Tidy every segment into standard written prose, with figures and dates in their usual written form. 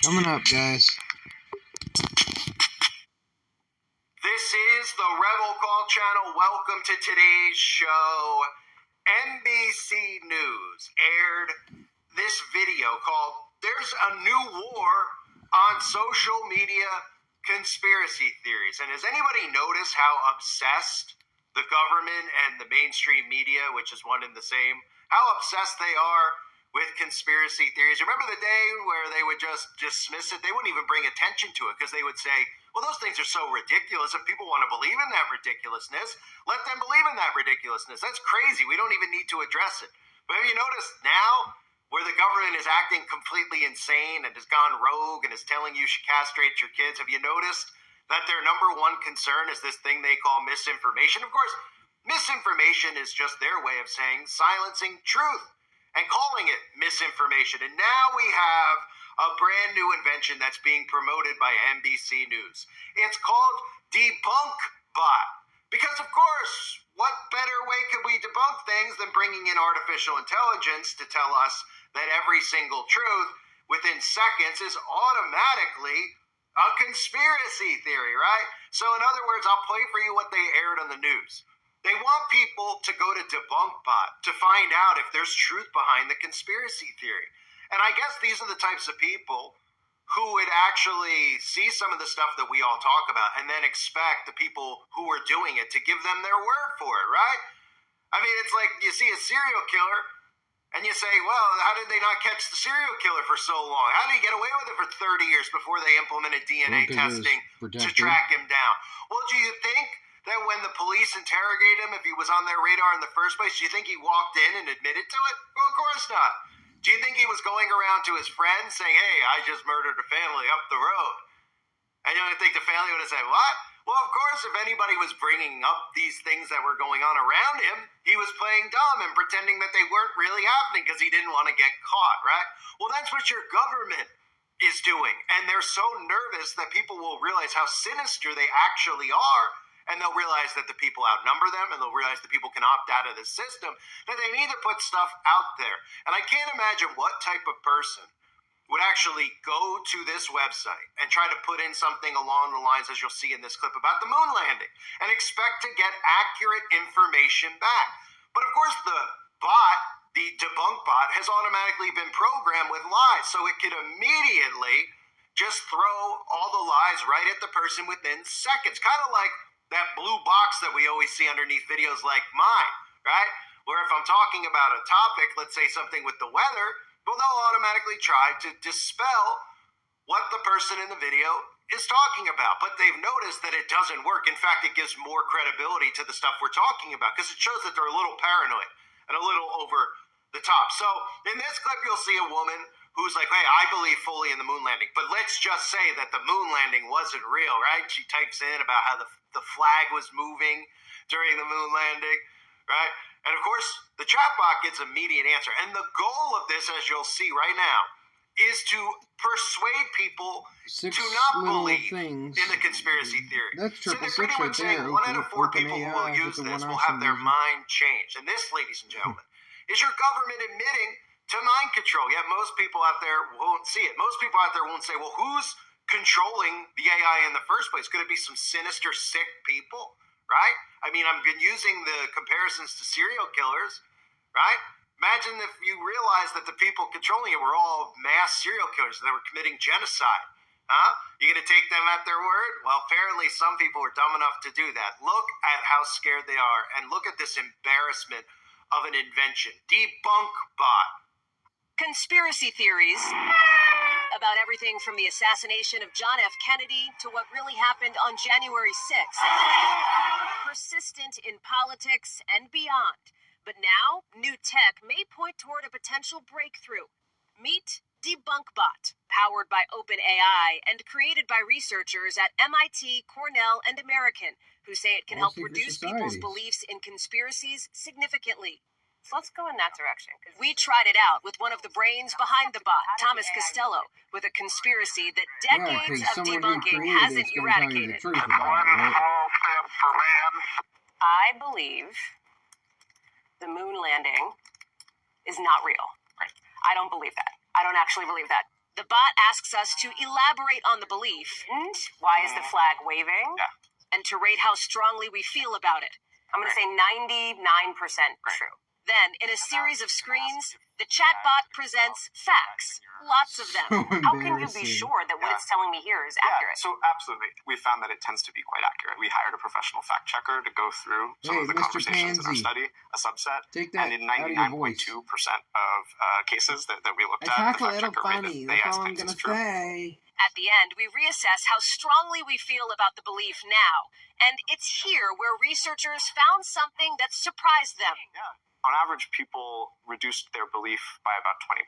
Coming up, guys. This is the Rebel Call channel. Welcome to today's show. NBC News aired this video called "There's a New War on Social Media Conspiracy Theories." And has anybody noticed how obsessed the government and the mainstream media, which is one and the same, how obsessed they are with conspiracy theories? Remember the day where they would just dismiss it? They wouldn't even bring attention to it because they would say, well, those things are so ridiculous. If people want to believe in that ridiculousness, let them believe in that ridiculousness. That's crazy. We don't even need to address it. But have you noticed now where the government is acting completely insane and has gone rogue and is telling you should castrate your kids? Have you noticed that their number one concern is this thing they call misinformation? Of course, misinformation is just their way of saying silencing truth and calling it misinformation. And now we have a brand new invention that's being promoted by NBC News. It's called DebunkBot. Because, of course, what better way could we debunk things than bringing in artificial intelligence to tell us that every single truth within seconds is automatically a conspiracy theory, right? So, in other words, I'll play for you what they aired on the news. They want people to go to DebunkBot to find out if there's truth behind the conspiracy theory. And I guess these are the types of people who would actually see some of the stuff that we all talk about and then expect the people who are doing it to give them their word for it, right? I mean, it's like you see a serial killer and you say, well, how did they not catch the serial killer for so long? How did he get away with it for 30 years before they implemented DNA testing to track him down? Well, do you think that when the police interrogated him, if he was on their radar in the first place, do you think he walked in and admitted to it? Well, of course not. Do you think he was going around to his friends saying, hey, I just murdered a family up the road? And you don't think the family would have said, what? Well, of course, if anybody was bringing up these things that were going on around him, he was playing dumb and pretending that they weren't really happening because he didn't want to get caught, right? Well, that's what your government is doing. And they're so nervous that people will realize how sinister they actually are. And they'll realize that the people outnumber them, and they'll realize that people can opt out of the system, that they need to put stuff out there. And I can't imagine what type of person would actually go to this website and try to put in something along the lines, as you'll see in this clip, about the moon landing, and expect to get accurate information back. But of course, the bot, the DebunkBot, has automatically been programmed with lies, so it could immediately just throw all the lies right at the person within seconds. Kind of like that blue box that we always see underneath videos like mine, right? Where if I'm talking about a topic, let's say something with the weather, well, they'll automatically try to dispel what the person in the video is talking about. But they've noticed that it doesn't work. In fact, it gives more credibility to the stuff we're talking about because it shows that they're a little paranoid and a little over the top. So in this clip, you'll see a woman who's like, hey, I believe fully in the moon landing, but let's just say that the moon landing wasn't real, right? She types in about how the flag was moving during the moon landing, right? And of course, the chatbot gets an immediate answer. And the goal of this, as you'll see right now, is to persuade people to not believe in the conspiracy theory. That's so they're 666 pretty much saying 1 out of 4 people who will use this will have their mind changed. And this, ladies and gentlemen, is your government admitting to mind control. Yet most people out there won't see it. Most people out there won't say, well, who's controlling the AI in the first place? Could it be some sinister, sick people, right? I mean, I've been using the comparisons to serial killers, right? Imagine if you realized that the people controlling it were all mass serial killers that were committing genocide. Huh? You gonna take them at their word? Well, apparently some people are dumb enough to do that. Look at how scared they are, and look at this embarrassment of an invention. DebunkBot. Conspiracy theories about everything from the assassination of John F. Kennedy to what really happened on January 6th. Persistent in politics and beyond. But now, new tech may point toward a potential breakthrough. Meet DebunkBot, powered by OpenAI and created by researchers at MIT, Cornell, and American, who say it can help reduce people's beliefs in conspiracies significantly. So let's go in that direction. We tried it out with one of the brains behind the bot, Thomas Costello, with a conspiracy that decades of debunking hasn't eradicated. I believe the moon landing is not real. I don't believe that. I don't actually believe that. The bot asks us to elaborate on the belief And why is the flag waving? Yeah. and to rate how strongly we feel about it. I'm going to say 99% true. Then, in a series of screens, the chatbot presents facts, lots of them. How can you be sure that what it's telling me here is accurate? So absolutely. We found that it tends to be quite accurate. We hired a professional fact checker to go through some of the Mr. conversations in our Pansy. study, a subset. Take that And in out of your voice. 99.2% of cases that we looked It's at, half the a fact little checker rated funny. the That's AI all I'm claims gonna it's true. say. At the end, we reassess how strongly we feel about the belief now. And it's here where researchers found something that surprised them. On average, people reduced their belief by about 20%.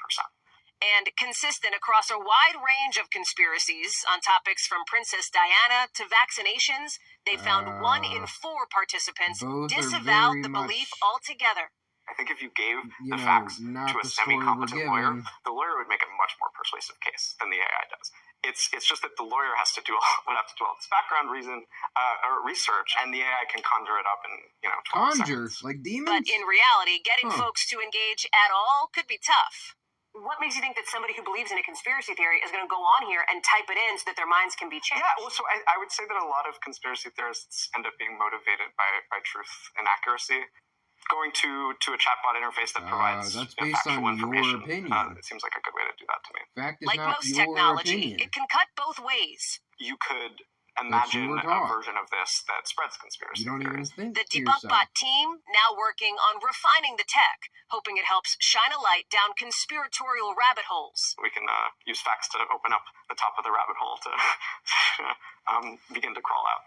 And consistent across a wide range of conspiracies on topics from Princess Diana to vaccinations, they found 1 in 4 participants both are disavowed very the belief much, altogether. I think if you gave you the know, facts not to a the story we're semi-competent lawyer, given. the lawyer would make a much more persuasive case than the AI does. It's just that the lawyer has to do would have to do all this background or research, and the AI can conjure it up in 12 Conjure, seconds. like But demons? in reality, getting Huh. folks to engage at all could be tough. What makes you think that somebody who believes in a conspiracy theory is going to go on here and type it in so that their minds can be changed? Yeah, well, so I would say that a lot of conspiracy theorists end up being motivated by truth and accuracy. Going to a chatbot interface that provides that's based factual on your information, opinion. it seems like a good way to do that to me. Fact is Like not most your technology, opinion. it can cut both ways. You could you imagine were a taught. version of this that spreads conspiracy You don't even theories. think The to yourself. DebunkBot team now working on refining the tech, hoping it helps shine a light down conspiratorial rabbit holes. We can use facts to open up the top of the rabbit hole to begin to crawl out.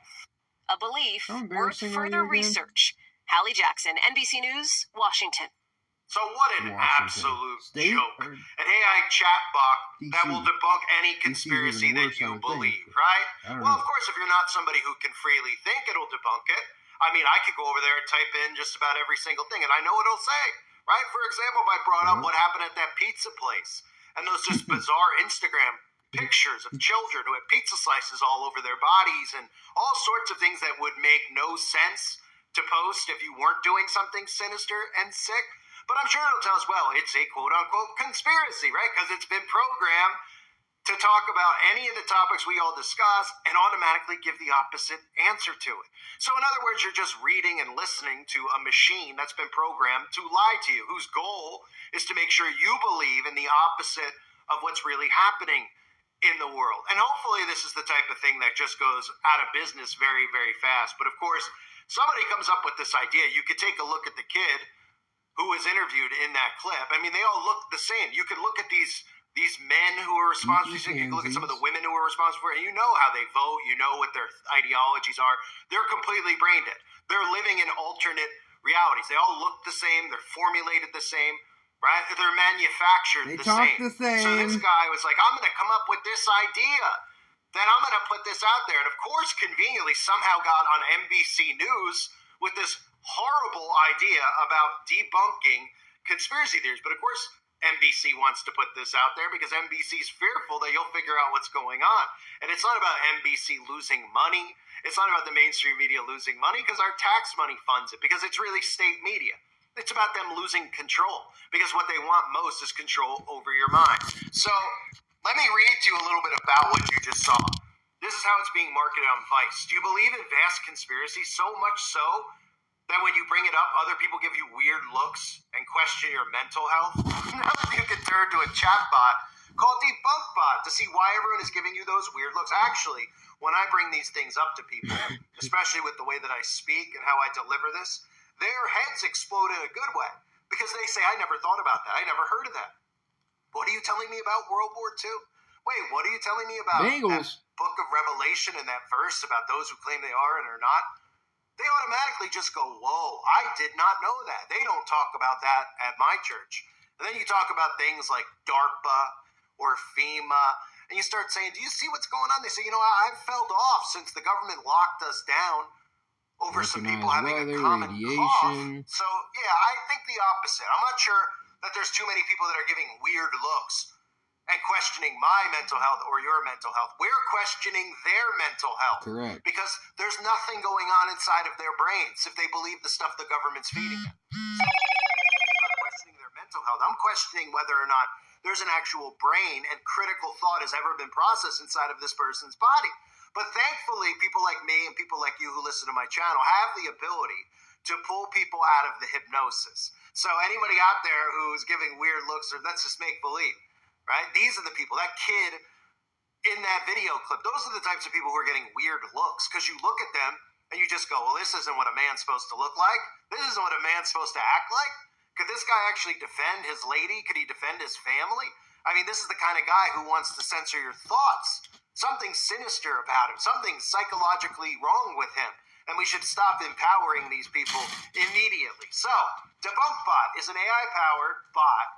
A belief How worth embarrassing are further you again? research. Hallie Jackson, NBC News, Washington. So what an Washington absolute State joke. or An AI chatbot that DC? will debunk any DC is conspiracy even that worse, I you would think. believe, right? I don't Well, know. of course, if you're not somebody who can freely think, it'll debunk it. I mean, I could go over there and type in just about every single thing, and I know what it'll say, right? For example, if I brought up Yeah. what happened at that pizza place, and those just bizarre Instagram pictures of children who had pizza slices all over their bodies, and all sorts of things that would make no sense to post if you weren't doing something sinister and sick. But I'm sure it'll tell us, well, it's a quote-unquote conspiracy, right? Because it's been programmed to talk about any of the topics we all discuss and automatically give the opposite answer to it. So in other words, you're just reading and listening to a machine that's been programmed to lie to you, whose goal is to make sure you believe in the opposite of what's really happening in the world. And hopefully this is the type of thing that just goes out of business very, very fast. But of course, somebody comes up with this idea. You could take a look at the kid who was interviewed in that clip. I mean, they all look the same. You could look at these men who are responsible. You can look at some of the women who are responsible for it, and you know how they vote. You know what their ideologies are. They're completely brain dead. They're living in alternate realities. They all look the same. They're formulated the same, right? They're manufactured They the talk same. the same. So this guy was like, I'm going to come up with this idea. Then I'm going to put this out there. And of course, conveniently, somehow got on NBC News with this horrible idea about debunking conspiracy theories. But of course, NBC wants to put this out there because NBC's fearful that you'll figure out what's going on. And it's not about NBC losing money. It's not about the mainstream media losing money because our tax money funds it, because it's really state media. It's about them losing control because what they want most is control over your mind. So let me read to you a little bit about what you just saw. This is how it's being marketed on Vice. Do you believe in vast conspiracy so much so that when you bring it up, other people give you weird looks and question your mental health? Now you can turn to a chatbot called DebunkBot to see why everyone is giving you those weird looks. Actually, when I bring these things up to people, especially with the way that I speak and how I deliver this, their heads explode in a good way because they say, I never thought about that. I never heard of that. What are you telling me about World War II? Wait, what are you telling me about that book of Revelation and that verse about those who claim they are and are not? They automatically just go, whoa, I did not know that. They don't talk about that at my church. And then you talk about things like DARPA or FEMA, and you start saying, do you see what's going on? They say, I've felt off since the government locked us down over some people having a common radiation. cough. So, yeah, I think the opposite. I'm not sure that there's too many people that are giving weird looks and questioning my mental health or your mental health. We're questioning their mental health. Correct. Because there's nothing going on inside of their brains if they believe the stuff the government's feeding them. I'm not questioning their mental health. I'm questioning whether or not there's an actual brain and critical thought has ever been processed inside of this person's body. But thankfully, people like me and people like you who listen to my channel have the ability to pull people out of the hypnosis. So anybody out there who's giving weird looks or that's just make believe, right? These are the people, that kid in that video clip, those are the types of people who are getting weird looks because you look at them and you just go, well, this isn't what a man's supposed to look like. This isn't what a man's supposed to act like. Could this guy actually defend his lady? Could he defend his family? I mean, this is the kind of guy who wants to censor your thoughts. Something sinister about him, something psychologically wrong with him. And we should stop empowering these people immediately. So, DebunkBot is an AI-powered bot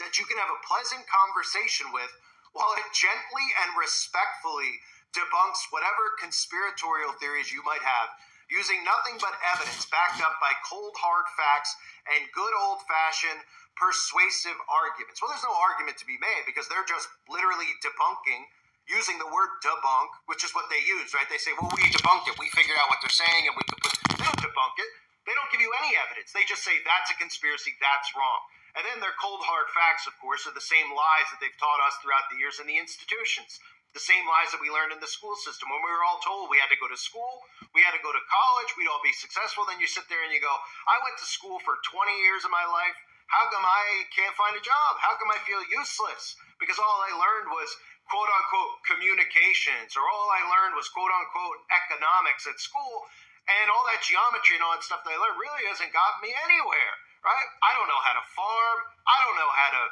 that you can have a pleasant conversation with while it gently and respectfully debunks whatever conspiratorial theories you might have, using nothing but evidence backed up by cold, hard facts and good old-fashioned persuasive arguments. Well, there's no argument to be made because they're just literally debunking using the word debunk, which is what they use, right? They say, well, we debunked it. We figured out what they're saying, and we could put... They don't debunk it. They don't give you any evidence. They just say, that's a conspiracy, that's wrong. And then their cold, hard facts, of course, are the same lies that they've taught us throughout the years in the institutions. The same lies that we learned in the school system. When we were all told we had to go to school, we had to go to college, we'd all be successful. Then you sit there and you go, I went to school for 20 years of my life. How come I can't find a job? How come I feel useless? Because all I learned was quote-unquote communications, or all I learned was quote-unquote economics at school, and all that geometry and all that stuff that I learned really hasn't gotten me anywhere, right? I don't know how to farm. I don't know how to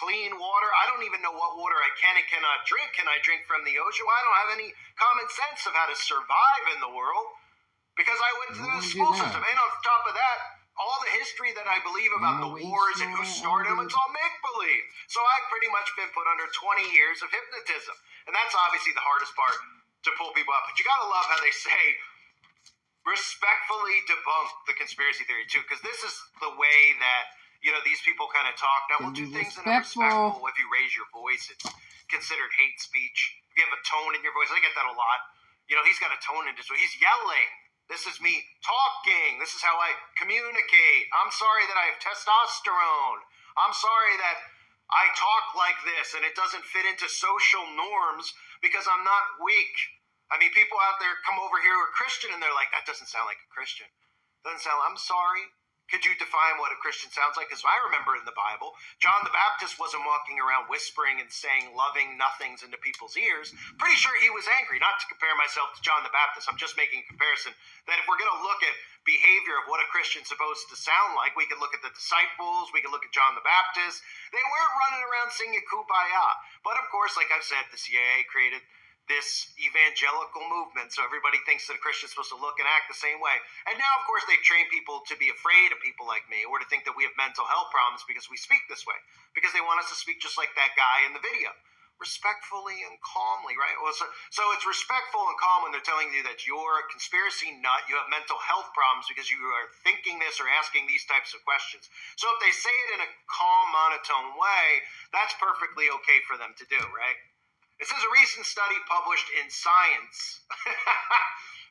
clean water. I don't even know what water I can and cannot drink. Can I drink from the ocean? Well, I don't have any common sense of how to survive in the world because I went through the school system. And on top of that, all the history that I believe about the wars and who started them, it's all make-believe. So I've pretty much been put under 20 years of hypnotism. And that's obviously the hardest part to pull people up. But you got to love how they say, respectfully debunk the conspiracy theory, too. Because this is the way that, you know, these people kind of talk. Now, we'll do things that are respectful. If you raise your voice, it's considered hate speech. If you have a tone in your voice, I get that a lot. You know, he's got a tone in his voice. He's yelling. This is me talking. This is how I communicate. I'm sorry that I have testosterone. I'm sorry that I talk like this and it doesn't fit into social norms because I'm not weak. I mean, people out there come over here who are Christian and they're like, that doesn't sound like a Christian. Doesn't sound, I'm sorry. Could you define what a Christian sounds like? Because I remember in the Bible, John the Baptist wasn't walking around whispering and saying loving nothings into people's ears. Pretty sure he was angry. Not to compare myself to John the Baptist. I'm just making a comparison that if we're going to look at behavior of what a Christian's supposed to sound like, we can look at the disciples, we can look at John the Baptist. They weren't running around singing Kumbaya. But of course, like I've said, the CIA created this evangelical movement, so everybody thinks that a Christian's supposed to look and act the same way. And now, of course, they've trained people to be afraid of people like me or to think that we have mental health problems because we speak this way, because they want us to speak just like that guy in the video, respectfully and calmly, right? Well, so it's respectful and calm when they're telling you that you're a conspiracy nut, you have mental health problems because you are thinking this or asking these types of questions. So if they say it in a calm, monotone way, that's perfectly okay for them to do, right? This is a recent study published in Science.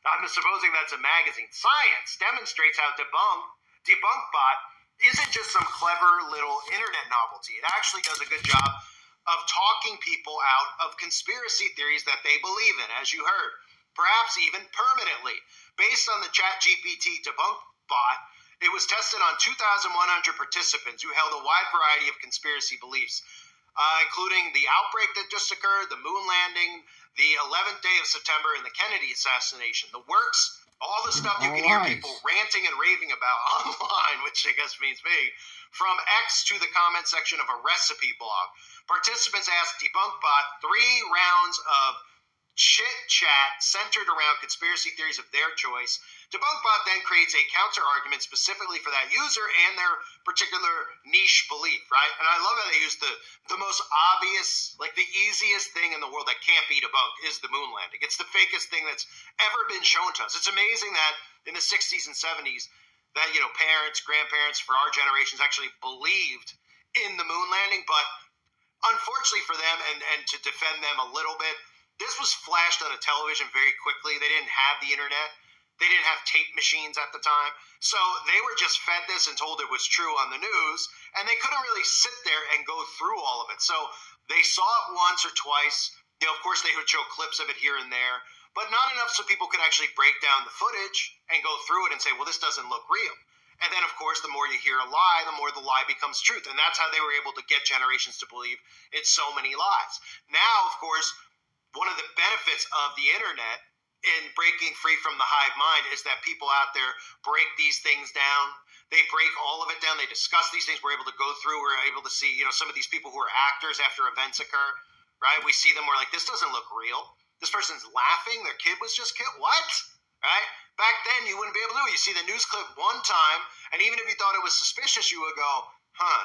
I'm supposing that's a magazine. Science demonstrates how DebunkBot isn't just some clever little internet novelty. It actually does a good job of talking people out of conspiracy theories that they believe in, as you heard, perhaps even permanently. Based on the ChatGPT DebunkBot, it was tested on 2,100 participants who held a wide variety of conspiracy beliefs, including the outbreak that just occurred, the moon landing, the 11th day of September, and the Kennedy assassination. The works, all the stuff you can hear people ranting and raving about online, which I guess means me, from X to the comment section of a recipe blog. Participants asked DebunkBot 3 rounds of chit-chat centered around conspiracy theories of their choice. DebunkBot then creates a counter-argument specifically for that user and their particular niche belief, right? And I love how they use the most obvious, like the easiest thing in the world that can't be debunked is the moon landing. It's the fakest thing that's ever been shown to us. It's amazing that in the 60s and 70s that, you know, parents, grandparents for our generations actually believed in the moon landing, but unfortunately for them, and to defend them a little bit, this was flashed on a television very quickly. They didn't have the internet. They didn't have tape machines at the time. So they were just fed this and told it was true on the news, and they couldn't really sit there and go through all of it. So they saw it once or twice. Of course, they would show clips of it here and there, but not enough so people could actually break down the footage and go through it and say, well, this doesn't look real. And then, of course, the more you hear a lie, the more the lie becomes truth. And that's how they were able to get generations to believe in so many lies. Now, of course, one of the benefits of the internet in breaking free from the hive mind is that people out there break these things down. They break all of it down. They discuss these things. We're able to go through. We're able to see, some of these people who are actors after events occur, right? We see them. We're like, this doesn't look real. This person's laughing. Their kid was just killed. What? Right? Back then, you wouldn't be able to do it. You see the news clip one time, and even if you thought it was suspicious, you would go,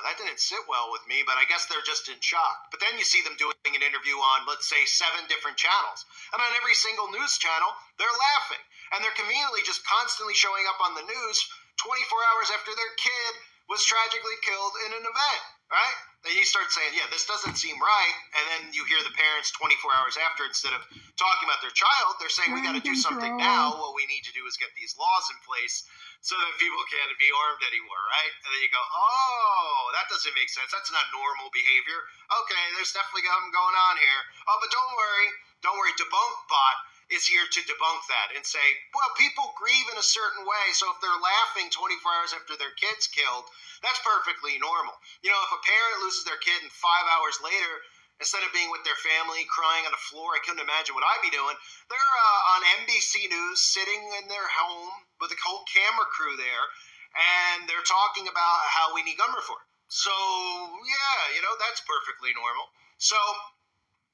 that didn't sit well with me, but I guess they're just in shock. But then you see them doing an interview on, let's say, 7 different channels. And on every single news channel, they're laughing. And they're conveniently just constantly showing up on the news 24 hours after their kid was tragically killed in an event, right? Then you start saying, yeah, this doesn't seem right. And then you hear the parents 24 hours after, instead of talking about their child, they're saying, we got to do something now. What we need to do is get these laws in place so that people can't be armed anymore, right? And then you go, oh, that doesn't make sense. That's not normal behavior. Okay, there's definitely something going on here. Oh, but don't worry. DebunkBot is here to debunk that and say, well, people grieve in a certain way, so if they're laughing 24 hours after their kid's killed, that's perfectly normal. If a parent loses their kid and 5 hours later, instead of being with their family crying on the floor, I couldn't imagine what I'd be doing. They're on NBC News sitting in their home with a whole camera crew there, and they're talking about how we need gun reform. So, yeah, that's perfectly normal. So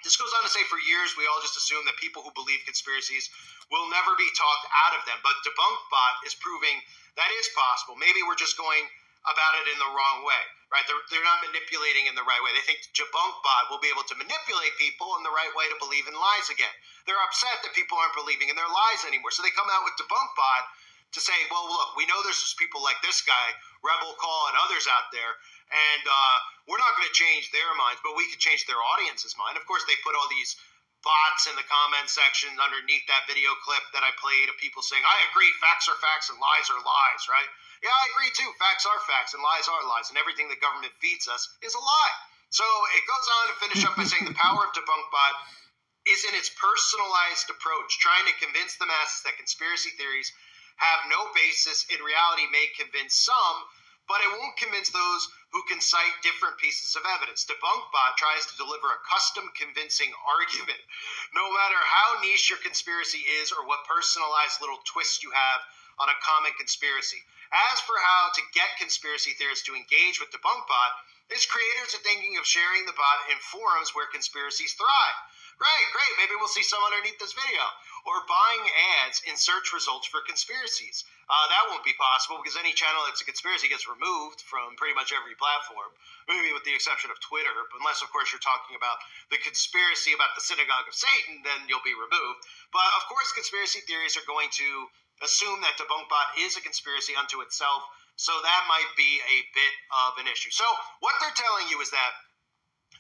this goes on to say, for years, we all just assume that people who believe conspiracies will never be talked out of them. But DebunkBot is proving that is possible. Maybe we're just going about it in the wrong way, right? They're not manipulating in the right way. They think DebunkBot will be able to manipulate people in the right way to believe in lies again. They're upset that people aren't believing in their lies anymore. So they come out with DebunkBot to say, well, look, we know there's just people like this guy, Rebel Call, and others out there, and we're not going to change their minds, but we could change their audience's mind. Of course, they put all these bots in the comment section underneath that video clip that I played of people saying, I agree, facts are facts and lies are lies, right? Yeah, I agree too. Facts are facts and lies are lies, and everything the government feeds us is a lie. So it goes on to finish up by saying the power of DebunkBot is in its personalized approach, trying to convince the masses that conspiracy theories have no basis, in reality may convince some, but it won't convince those who can cite different pieces of evidence. DebunkBot tries to deliver a custom convincing argument, no matter how niche your conspiracy is or what personalized little twist you have on a common conspiracy. As for how to get conspiracy theorists to engage with DebunkBot, its creators are thinking of sharing the bot in forums where conspiracies thrive. Right, great, maybe we'll see some underneath this video. Or buying ads in search results for conspiracies. That won't be possible because any channel that's a conspiracy gets removed from pretty much every platform, maybe with the exception of Twitter, unless, of course, you're talking about the conspiracy about the synagogue of Satan, then you'll be removed. But, of course, conspiracy theories are going to assume that DebunkBot is a conspiracy unto itself, so that might be a bit of an issue. So what they're telling you is that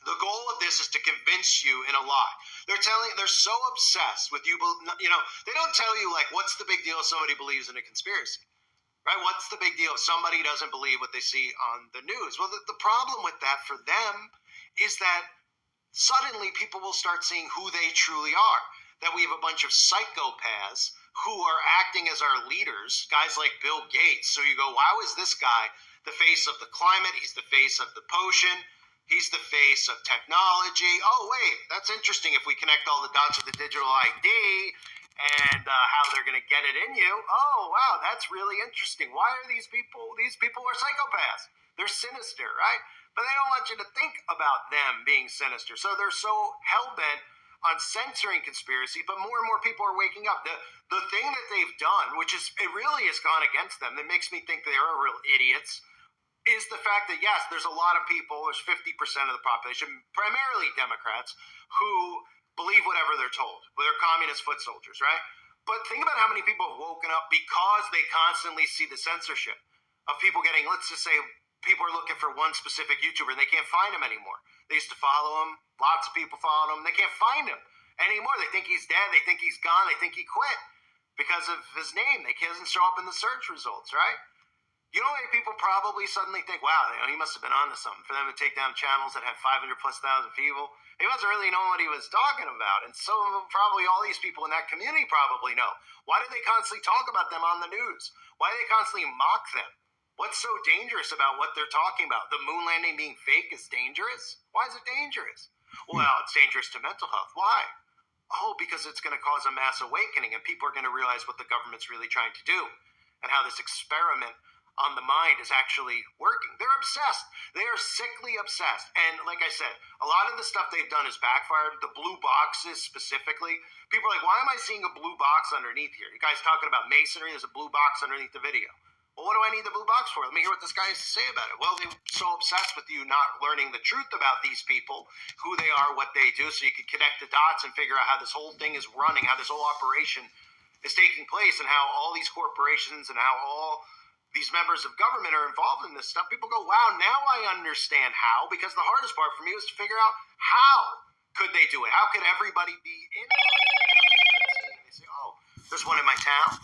the goal of this is to convince you in a lie. They're so obsessed with you. They don't tell you, like, what's the big deal if somebody believes in a conspiracy, right? What's the big deal if somebody doesn't believe what they see on the news? Well, the problem with that for them is that suddenly people will start seeing who they truly are, that we have a bunch of psychopaths who are acting as our leaders, guys like Bill Gates. So you go, wow, is this guy the face of the climate? He's the face of the potion. He's the face of technology. Oh, wait, that's interesting if we connect all the dots with the digital ID and how they're going to get it in you. Oh, wow, that's really interesting. Why are these people? These people are psychopaths. They're sinister, right? But they don't want you to think about them being sinister. So they're so hell-bent on censoring conspiracy, but more and more people are waking up. The thing that they've done, which is, it really has gone against them, that makes me think they are real idiots, is the fact that, yes, there's a lot of people, there's 50% of the population, primarily Democrats, who believe whatever they're told. They're communist foot soldiers, right? But think about how many people have woken up because they constantly see the censorship of people getting, let's just say, people are looking for one specific YouTuber and they can't find him anymore. They used to follow him. Lots of people followed him. They can't find him anymore. They think he's dead. They think he's gone. They think he quit because of his name. He doesn't show up in the search results, right? You know, people probably suddenly think, wow, he must have been onto something for them to take down channels that had 500 plus thousand people. He wasn't really knowing what he was talking about. And so probably all these people in that community probably know. Why do they constantly talk about them on the news? Why do they constantly mock them? What's so dangerous about what they're talking about? The moon landing being fake is dangerous? Why is it dangerous? Well, it's dangerous to mental health. Why? Oh, because it's going to cause a mass awakening and people are going to realize what the government's really trying to do and how this experiment on the mind is actually working. They're obsessed. They are sickly obsessed. And like I said, a lot of the stuff they've done is backfired. The blue boxes specifically. People are like, why am I seeing a blue box underneath here? You guys talking about masonry? There's a blue box underneath the video. Well, what do I need the blue box for? Let me hear what this guy has to say about it. Well, they're so obsessed with you not learning the truth about these people, who they are, what they do, so you can connect the dots and figure out how this whole thing is running, how this whole operation is taking place, and how all these corporations and how all these members of government are involved in this stuff. People go, wow, now I understand how, because the hardest part for me was to figure out how could they do it? How could everybody be in it? They say, oh, there's one in my town.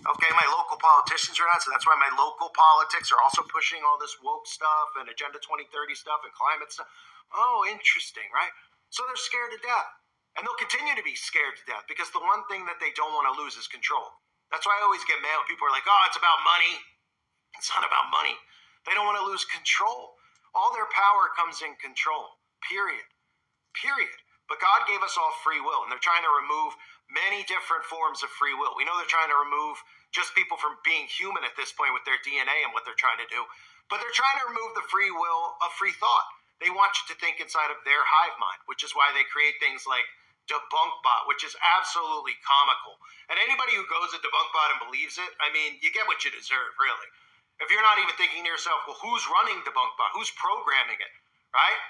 Okay, my local politicians are on, so that's why my local politics are also pushing all this woke stuff and Agenda 2030 stuff and climate stuff. Oh, interesting, right? So they're scared to death. And they'll continue to be scared to death because the one thing that they don't want to lose is control. That's why I always get mad when people are like, oh, it's about money. It's not about money. They don't want to lose control. All their power comes in control, period. Period. But God gave us all free will, and they're trying to remove many different forms of free will. We know they're trying to remove just people from being human at this point with their DNA and what they're trying to do. But they're trying to remove the free will of free thought. They want you to think inside of their hive mind, which is why they create things like DebunkBot, which is absolutely comical. And anybody who goes to DebunkBot and believes it, I mean, you get what you deserve, really. If you're not even thinking to yourself, well, who's running DebunkBot? Who's programming it, right?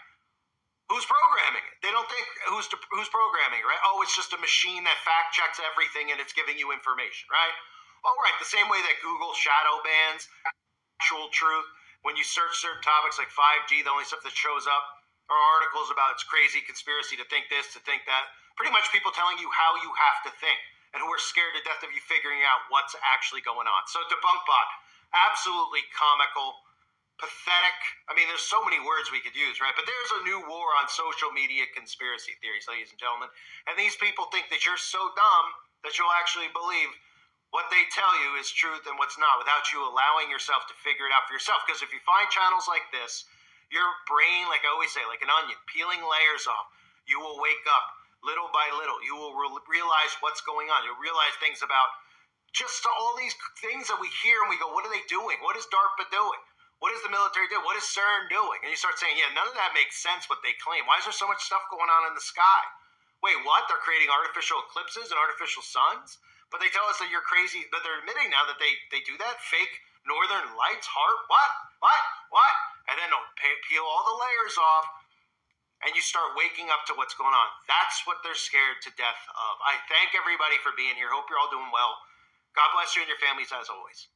Who's programming it? They don't think who's programming it, right? Oh, it's just a machine that fact checks everything and it's giving you information, right? All right, the same way that Google shadow bans actual truth. When you search certain topics like 5G, the only stuff that shows up are articles about it's crazy conspiracy to think this, to think that. Pretty much people telling you how you have to think and who are scared to death of you figuring out what's actually going on. So DebunkBot, absolutely comical, pathetic. I mean, there's so many words we could use, right? But there's a new war on social media conspiracy theories, ladies and gentlemen. And these people think that you're so dumb that you'll actually believe what they tell you is truth and what's not without you allowing yourself to figure it out for yourself. Because if you find channels like this, your brain, like I always say, like an onion, peeling layers off, you will wake up little by little. You will realize what's going on. You'll realize things about just all these things that we hear and we go, what are they doing? What is DARPA doing? What is the military doing? What is CERN doing? And you start saying, yeah, none of that makes sense what they claim. Why is there so much stuff going on in the sky? Wait, what? They're creating artificial eclipses and artificial suns? But they tell us that you're crazy, but they're admitting now that they do that? Fake northern lights, what? And then they'll peel all the layers off and you start waking up to what's going on. That's what they're scared to death of. I thank everybody for being here. Hope you're all doing well. God bless you and your families as always.